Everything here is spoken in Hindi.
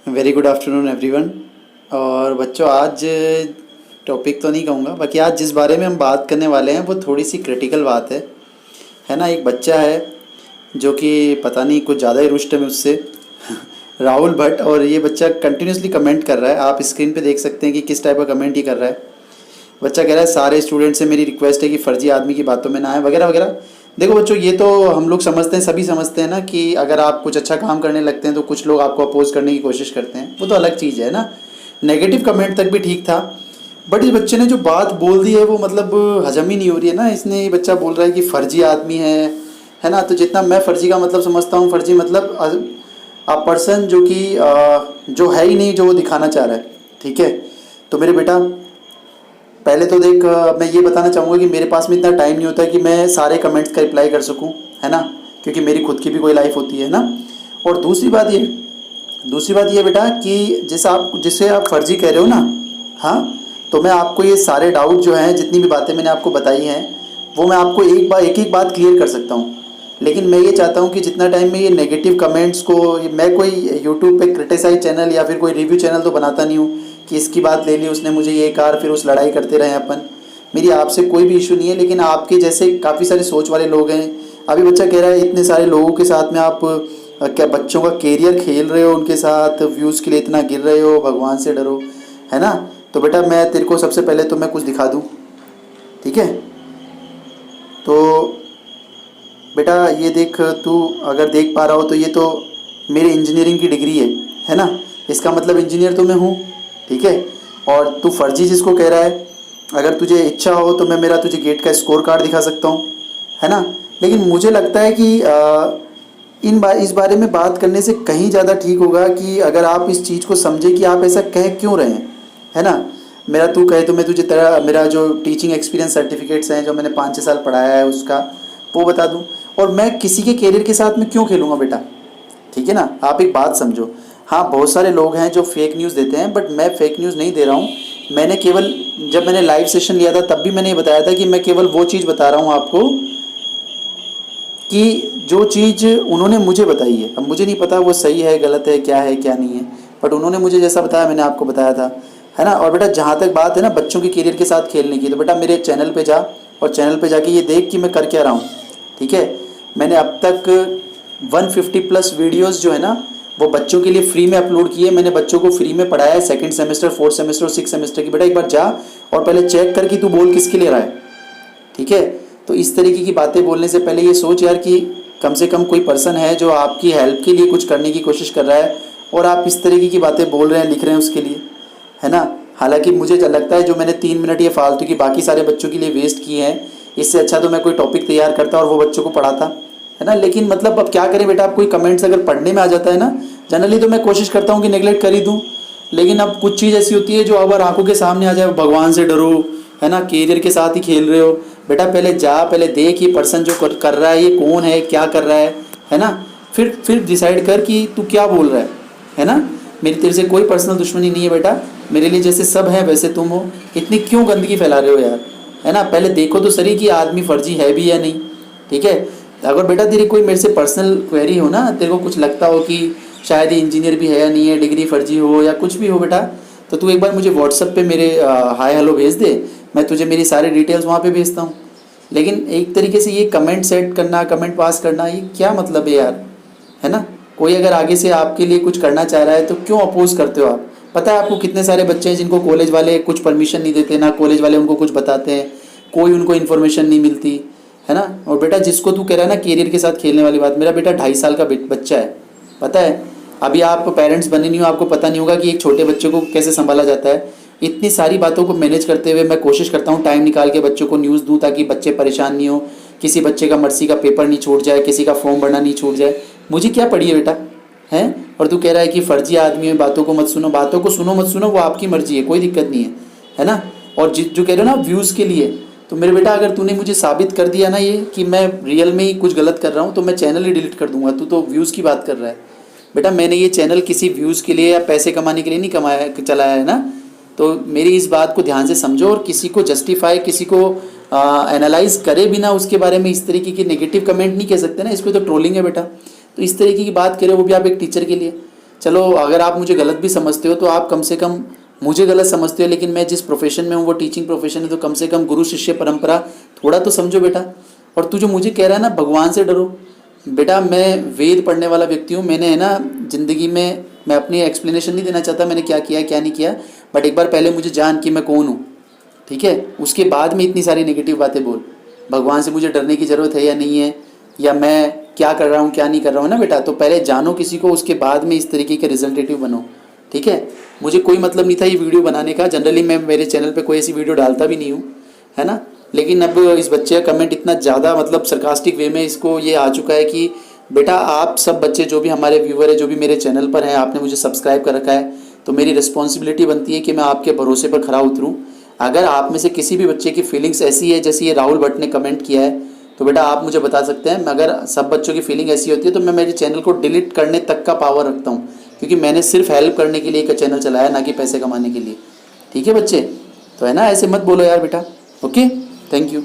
Very good afternoon everyone. और बच्चों, आज टॉपिक तो नहीं कहूँगा, बाकी आज जिस बारे में हम बात करने वाले हैं वो थोड़ी सी क्रिटिकल बात है ना। एक बच्चा है जो कि पता नहीं कुछ ज़्यादा ही रुष्ट है मुझसे राहुल भट्ट। और ये बच्चा कंटिन्यूसली कमेंट कर रहा है, आप स्क्रीन पे देख सकते हैं कि किस टाइप का कमेंट ही कर रहा है। बच्चा कह रहा है सारे स्टूडेंट से मेरी रिक्वेस्ट है कि फर्जी आदमी की बातों में ना आए वगैरह वगैरह। देखो बच्चों, ये तो हम लोग समझते हैं, सभी समझते हैं ना कि अगर आप कुछ अच्छा काम करने लगते हैं तो कुछ लोग आपको अपोज करने की कोशिश करते हैं, वो तो अलग चीज़ है ना। नेगेटिव कमेंट तक भी ठीक था, बट इस बच्चे ने जो बात बोल दी है वो मतलब हजम ही नहीं हो रही है ना। इसने ये बच्चा बोल रहा है कि फर्जी आदमी है ना। तो जितना मैं फर्जी का मतलब समझता हूँ, फर्जी मतलब अ पर्सन जो कि जो है ही नहीं, जो वो दिखाना चाह रहा है। ठीक है, तो मेरे बेटा पहले तो देख, मैं ये बताना चाहूँगा कि मेरे पास में इतना टाइम नहीं होता कि मैं सारे कमेंट्स का रिप्लाई कर सकूँ, है ना, क्योंकि मेरी खुद की भी कोई लाइफ होती है ना। और दूसरी बात ये बेटा कि जिसे आप फर्जी कह रहे हो ना, हाँ, तो मैं आपको ये सारे डाउट जो हैं, जितनी भी बातें मैंने आपको बताई हैं, वो मैं आपको एक एक बात क्लियर कर सकता हूँ। लेकिन मैं ये चाहता हूँ कि जितना टाइम में ये नेगेटिव कमेंट्स को, मैं कोई यूट्यूब पे क्रिटिसाइज चैनल या फिर कोई रिव्यू चैनल तो बनाता नहीं हूँ कि इसकी बात ले ली उसने मुझे ये कहा, फिर उस लड़ाई करते रहे अपन। मेरी आपसे कोई भी इशू नहीं है, लेकिन आपके जैसे काफ़ी सारे सोच वाले लोग हैं। अभी बच्चा कह रहा है इतने सारे लोगों के साथ में आप क्या बच्चों का कैरियर खेल रहे हो, उनके साथ व्यूज़ के लिए इतना गिर रहे हो, भगवान से डरो, है ना। तो बेटा मैं तेरे को सबसे पहले तो मैं कुछ दिखा दूँ, ठीक है। तो बेटा ये देख, तू अगर देख पा रहा हो तो ये तो मेरी इंजीनियरिंग की डिग्री है ना। इसका मतलब इंजीनियर तो मैं हूँ, ठीक है। और तू फर्जी जिसको कह रहा है, अगर तुझे इच्छा हो तो मैं मेरा तुझे गेट का स्कोर कार्ड दिखा सकता हूँ, है ना। लेकिन मुझे लगता है कि इस बारे में बात करने से कहीं ज़्यादा ठीक होगा कि अगर आप इस चीज़ को समझे कि आप ऐसा कह क्यों रहे हैं, है ना। मेरा तू कहे तो मैं तुझे तेरा मेरा जो टीचिंग एक्सपीरियंस सर्टिफिकेट्स हैं, जो मैंने 5-6 साल पढ़ाया है उसका, वो बता दूँ। और मैं किसी के कैरियर के साथ में क्यों खेलूँगा बेटा, ठीक है ना। आप एक बात समझो, हाँ बहुत सारे लोग हैं जो फेक न्यूज़ देते हैं, बट मैं फेक न्यूज़ नहीं दे रहा हूँ। मैंने केवल, जब मैंने लाइव सेशन लिया था तब भी मैंने ये बताया था कि मैं केवल वो चीज़ बता रहा हूँ आपको कि जो चीज़ उन्होंने मुझे बताई है। अब मुझे नहीं पता वो सही है गलत है क्या नहीं है, बट उन्होंने मुझे जैसा बताया मैंने आपको बताया था, है ना। और बेटा जहाँ तक बात है ना बच्चों के करियर के साथ खेलने की, तो बेटा मेरे चैनल पे जा और चैनल पे जाके ये देख कि मैं कर क्या रहा हूँ, ठीक है। मैंने अब तक 150 प्लस वीडियोस जो है ना वो बच्चों के लिए फ्री में अपलोड किए। मैंने बच्चों को फ्री में पढ़ाया है, 2nd सेमेस्टर, 4th सेमेस्टर और 6th सेमेस्टर की। बेटा एक बार जा और पहले चेक कर कि तू बोल किसके लिए रहा है, ठीक है। तो इस तरीके की बातें बोलने से पहले ये सोच यार कि कम से कम कोई पर्सन है जो आपकी हेल्प के लिए कुछ करने की कोशिश कर रहा है, और आप इस तरीके की बातें बोल रहे हैं, लिख रहे हैं उसके लिए, है ना। हालांकि मुझे लगता है जो मैंने 3 मिनट ये फालतू की बाकी सारे बच्चों के लिए वेस्ट किए हैं, इससे अच्छा तो मैं कोई टॉपिक तैयार करता और वो बच्चों को पढ़ाता, है ना। लेकिन मतलब अब क्या करें बेटा, आप कोई कमेंट्स अगर पढ़ने में आ जाता है ना, जनरली तो मैं कोशिश करता हूँ कि नेगलेक्ट कर ही दूँ, लेकिन अब कुछ चीज़ ऐसी होती है जो अगर आंखों के सामने आ जाए, भगवान से डरो, है ना, कैरियर के साथ ही खेल रहे हो। बेटा पहले जा, पहले देख ये पर्सन जो कर रहा है ये कौन है, क्या कर रहा है ना। फिर डिसाइड कर कि तू क्या बोल रहा है ना। मेरी तेरे से कोई पर्सनल दुश्मनी नहीं है बेटा, मेरे लिए जैसे सब है वैसे तुम हो। इतनी क्यों गंदगी फैला रहे हो यार, है ना। पहले देखो तो सही कि आदमी फर्जी है भी या नहीं, ठीक है। अगर बेटा तेरी कोई मेरे से पर्सनल क्वेरी हो ना, तेरे को कुछ लगता हो कि शायद ये इंजीनियर भी है या नहीं है, डिग्री फर्जी हो या कुछ भी हो बेटा, तो तू एक बार मुझे व्हाट्सअप पे मेरे हाय हेलो भेज दे, मैं तुझे मेरी सारी डिटेल्स वहाँ पे भेजता हूँ। लेकिन एक तरीके से ये कमेंट सेट करना, कमेंट पास करना, ये क्या मतलब है यार, है ना। कोई अगर आगे से आपके लिए कुछ करना चाह रहा है तो क्यों अपोज करते हो आप। पता है आपको कितने सारे बच्चे हैं जिनको कॉलेज वाले कुछ परमिशन नहीं देते, ना कॉलेज वाले उनको कुछ बताते हैं, कोई उनको इन्फॉर्मेशन नहीं मिलती, है ना। और बेटा जिसको तू कह रहा है ना कैरियर के साथ खेलने वाली बात, मेरा बेटा 2.5 साल का बच्चा है, पता है। अभी आप पेरेंट्स बने नहीं हो, आपको पता नहीं होगा कि एक छोटे बच्चे को कैसे संभाला जाता है। इतनी सारी बातों को मैनेज करते हुए मैं कोशिश करता हूँ टाइम निकाल के बच्चों को न्यूज़ दूँ, ताकि बच्चे परेशान नहीं हो, किसी बच्चे का मर्सी का पेपर नहीं छूट जाए, किसी का फॉर्म भरना नहीं छूट जाए। मुझे क्या पड़ी है बेटा, है। और तू कह रहा है कि फर्जी आदमी है, बातों को मत सुनो, बातों को सुनो मत सुनो वो आपकी मर्जी है, कोई दिक्कत नहीं है ना। और जो कह रहे हो ना व्यूज़ के लिए, तो मेरे बेटा अगर तूने मुझे साबित कर दिया ना ये कि मैं रियल में ही कुछ गलत कर रहा हूँ, तो मैं चैनल ही डिलीट कर दूंगा। तू तो व्यूज़ की बात कर रहा है बेटा, मैंने ये चैनल किसी व्यूज़ के लिए या पैसे कमाने के लिए नहीं कमाया चलाया है ना। तो मेरी इस बात को ध्यान से समझो, और किसी को जस्टिफाई, किसी को एनालाइज करे बिना उसके बारे में इस तरीके की नेगेटिव कमेंट नहीं कह सकते ना, इसको तो ट्रोलिंग है बेटा। तो इस तरीके की बात करें वो भी आप एक टीचर के लिए, चलो अगर आप मुझे गलत भी समझते हो तो आप कम से कम मुझे गलत समझते हो, लेकिन मैं जिस प्रोफेशन में हूँ वो टीचिंग प्रोफेशन है, तो कम से कम गुरु शिष्य परंपरा थोड़ा तो समझो बेटा। और तू जो मुझे कह रहा है ना भगवान से डरो, बेटा मैं वेद पढ़ने वाला व्यक्ति हूँ, मैंने है ना ज़िंदगी में, मैं अपनी एक्सप्लेनेशन नहीं देना चाहता मैंने क्या किया क्या नहीं किया, बट एक बार पहले मुझे जान कि मैं कौन हूँ, ठीक है, उसके बाद में इतनी सारी नेगेटिव बातें बोल। भगवान से मुझे डरने की ज़रूरत है या नहीं है, या मैं क्या कर रहा हूँ क्या नहीं कर रहा हूँ ना बेटा, तो पहले जानो किसी को, उसके बाद में इस तरीके के रिजल्टेटिव बनो, ठीक है। मुझे कोई मतलब नहीं था ये वीडियो बनाने का, जनरली मैं मेरे चैनल पे कोई ऐसी वीडियो डालता भी नहीं हूँ, है ना। लेकिन अब इस बच्चे का कमेंट इतना ज़्यादा मतलब सरकास्टिक वे में इसको ये आ चुका है कि बेटा आप सब बच्चे जो भी हमारे व्यूअर है, जो भी मेरे चैनल पर हैं, आपने मुझे सब्सक्राइब कर रखा है, तो मेरी रिस्पॉन्सिबिलिटी बनती है कि मैं आपके भरोसे पर खरा उतरूँ। अगर आप में से किसी भी बच्चे की फीलिंग्स ऐसी है जैसे ये राहुल भट्ट ने कमेंट किया है, तो बेटा आप मुझे बता सकते हैं। अगर सब बच्चों की फीलिंग ऐसी होती है तो मैं मेरे चैनल को डिलीट करने तक का पावर रखता हूँ, क्योंकि मैंने सिर्फ हेल्प करने के लिए एक चैनल चलाया, ना कि पैसे कमाने के लिए, ठीक है बच्चे। तो है ना, ऐसे मत बोलो यार बेटा। Okay, thank you.